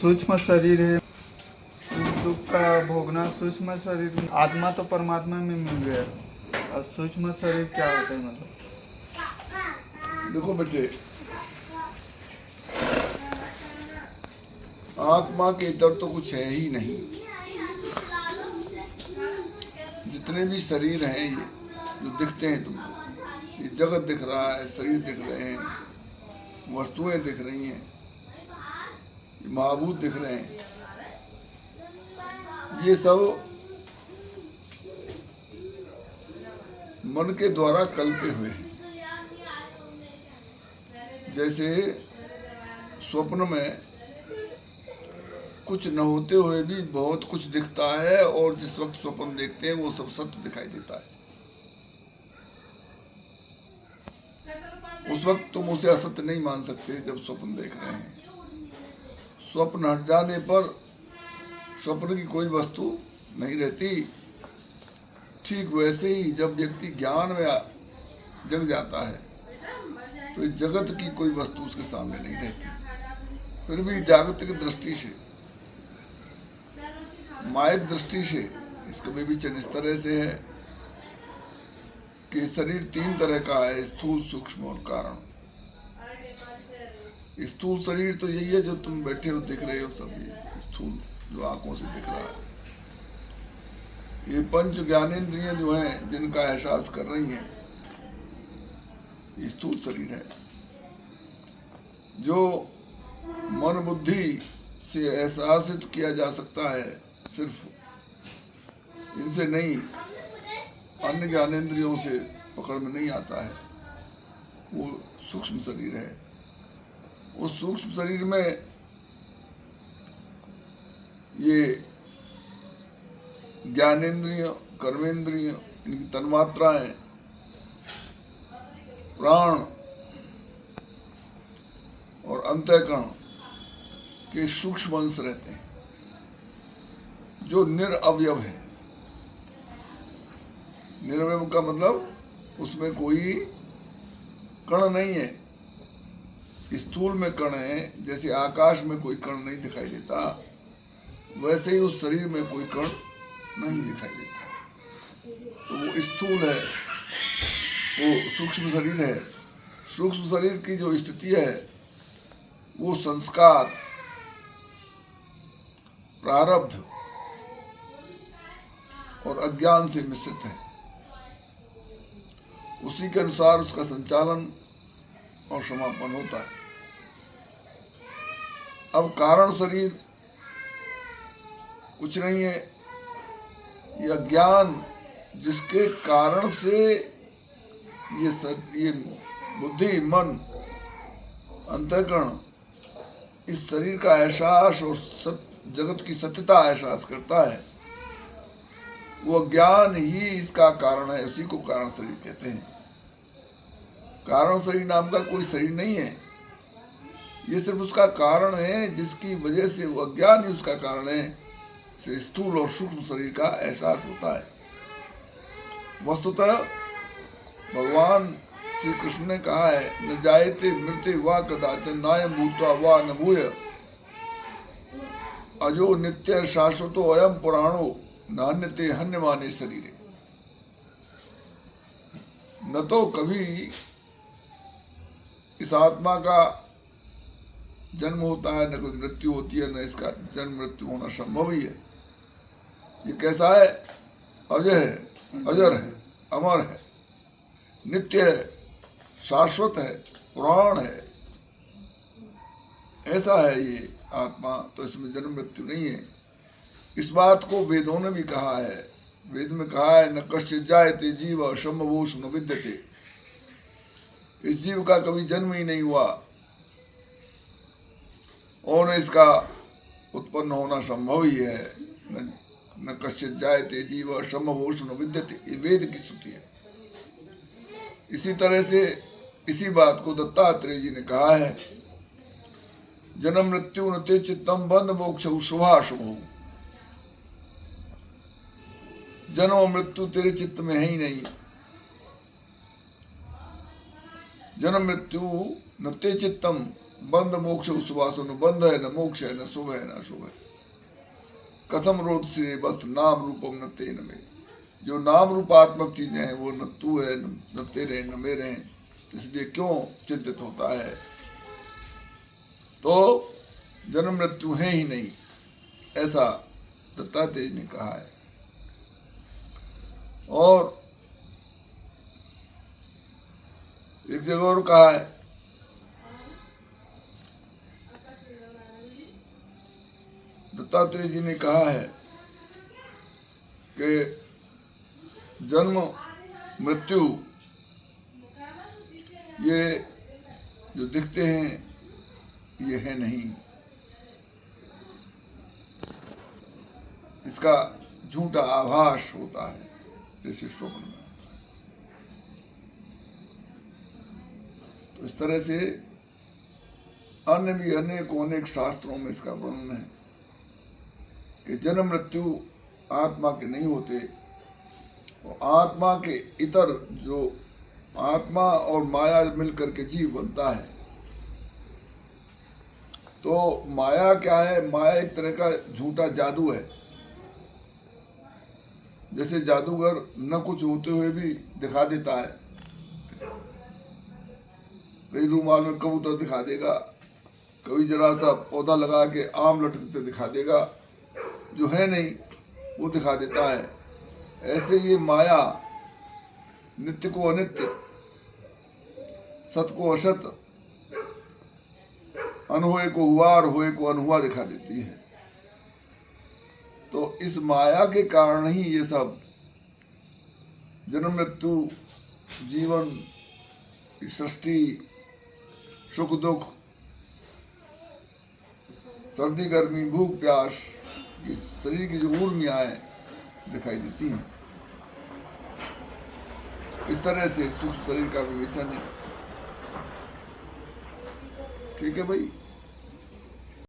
सूक्ष्म शरीर है, सुख दुख का भोगना सूक्ष्म शरीर में। आत्मा तो परमात्मा में मिल गया, और सूक्ष्म शरीर क्या होता है? मतलब देखो बेटे, आत्मा के इतर तो कुछ है ही नहीं। जितने भी शरीर हैं ये जो दिखते हैं तुमको, ये जगत दिख रहा है, शरीर दिख रहे हैं, वस्तुएं दिख रही हैं, ये महाभूत दिख रहे हैं, ये सब मन के द्वारा कल्पे हुए हैं। जैसे स्वप्न में कुछ न होते हुए भी बहुत कुछ दिखता है, और जिस वक्त स्वप्न देखते हैं वो सब सत्य दिखाई देता है। उस वक्त तुम उसे असत्य नहीं मान सकते जब स्वप्न देख रहे हैं। स्वप्न हट जाने पर स्वप्न की कोई वस्तु नहीं रहती। ठीक वैसे ही जब व्यक्ति ज्ञान में जग जाता है तो इस जगत की कोई वस्तु उसके सामने नहीं रहती। फिर भी जागतिक दृष्टि से, मायिक दृष्टि से इसका विवेचन इस तरह से है कि शरीर तीन तरह का है, स्थूल, सूक्ष्म और कारण। स्थूल शरीर तो यही है जो तुम बैठे हो दिख रहे हो, सब ये स्थूल जो आंखों से दिख रहा है। ये पंच ज्ञानेंद्रियां जो हैं जिनका एहसास कर रही हैं, ये स्थूल शरीर है। जो मन बुद्धि से एहसासित किया जा सकता है, सिर्फ इनसे नहीं, अन्य ज्ञानेंद्रियों से पकड़ में नहीं आता है, वो सूक्ष्म शरीर है। उस सूक्ष्म शरीर में ये ज्ञानेंद्रिय, कर्मेंद्रिय, इनकी तन्मात्राएं, प्राण और अंतःकरण के सूक्ष्म अंश रहते हैं जो निरअवयव है। निरअवयव का मतलब उसमें कोई कण नहीं है। स्थूल में कण है, जैसे आकाश में कोई कण नहीं दिखाई देता, वैसे ही उस शरीर में कोई कण नहीं दिखाई देता। तो वो स्थूल है, वो सूक्ष्म शरीर है। सूक्ष्म शरीर की जो स्थिति है वो संस्कार, प्रारब्ध और अज्ञान से मिश्रित है। उसी के अनुसार उसका संचालन और समापन होता है। अब कारण शरीर कुछ नहीं है, यह ज्ञान जिसके कारण से ये बुद्धि, मन, अंतःकरण इस शरीर का एहसास और जगत की सत्यता एहसास करता है, वो ज्ञान ही इसका कारण है। उसी को कारण शरीर कहते हैं। कारण शरीर नाम का कोई शरीर नहीं है, ये सिर्फ उसका कारण है, जिसकी वजह से वो अज्ञान ही उसका कारण है, से स्थूल और सूक्ष्म शरीर का एहसास होता है। वस्तुतः भगवान श्री कृष्ण ने कहा है, न जायते मृत्यु वा कदाचन नायं भूत्वा वा न भूय अजो नित्य शाश्वतो अयम पुराणो नान्यते हन्यमाने शरीरे। न तो कभी इस आत्मा का जन्म होता है, न कोई मृत्यु होती है, न इसका जन्म मृत्यु होना संभव ही है। ये कैसा है? अजय है, अजर है, अमर है, नित्य है, शाश्वत है, पुराण है। ऐसा है ये आत्मा, तो इसमें जन्म मृत्यु नहीं है। इस बात को वेदों ने भी कहा है। वेद में कहा है, न कश्चित् जायते जीव शम्भुष न विद्यते। इस जीव का कभी जन्म ही नहीं हुआ और इसका उत्पन्न होना संभव ही है। न कश्चित् जायते जीव शम्भुष न विद्यते, ये वेद की श्रुति है। इसी तरह से इसी बात को दत्तात्रेय जी ने कहा है, जन्म मृत्यु न ते चित्तम बंध मोक्ष शुभाशुभ। जन्म और मृत्यु तेरे चित्त में है ही नहीं। जन्म मृत्यु न ते चित्तम बंध मोक्ष सुवासो न बंध है न मोक्ष है न शुभ है न अशुभ है। कथम रोध से बस नाम रूपम न तेन में। जो नाम रूपात्मक चीजें हैं वो न तू है न तेरे न मेरे हैं, इसलिए क्यों चिंतित होता है। तो जन्म मृत्यु है ही नहीं, ऐसा दत्तात्रेय ने कहा है। और एक जगह और कहा है, दत्तात्रेय जी ने कहा है कि जन्म मृत्यु ये जो दिखते हैं ये है नहीं, इसका झूठा आभास होता है जैसे स्वप्न में। तो इस तरह से अन्य भी अनेक शास्त्रों में इसका वर्णन है कि जन्म मृत्यु आत्मा के नहीं होते, और आत्मा के इतर जो आत्मा और माया मिलकर के जीव बनता है। तो माया क्या है? माया एक तरह का झूठा जादू है। जैसे जादूगर न कुछ होते हुए भी दिखा देता है, कई रूमाल में कबूतर दिखा देगा, कभी जरा सा पौधा लगा के आम लटकते दिखा देगा, जो है नहीं वो दिखा देता है। ऐसे ये माया नित्य को अनित्य, सत को असत, अनहुए को हुआ और हुए को अनहुआ दिखा देती है। तो इस माया के कारण ही ये सब जन्म मृत्यु, जीवन, सृष्टि, सुख दुख, सर्दी गर्मी, भूख प्यास, ये शरीर की जो ऊर्मियाएं दिखाई देती हैं। इस तरह से सूक्ष्म शरीर का विवेचन है। ठीक है भाई।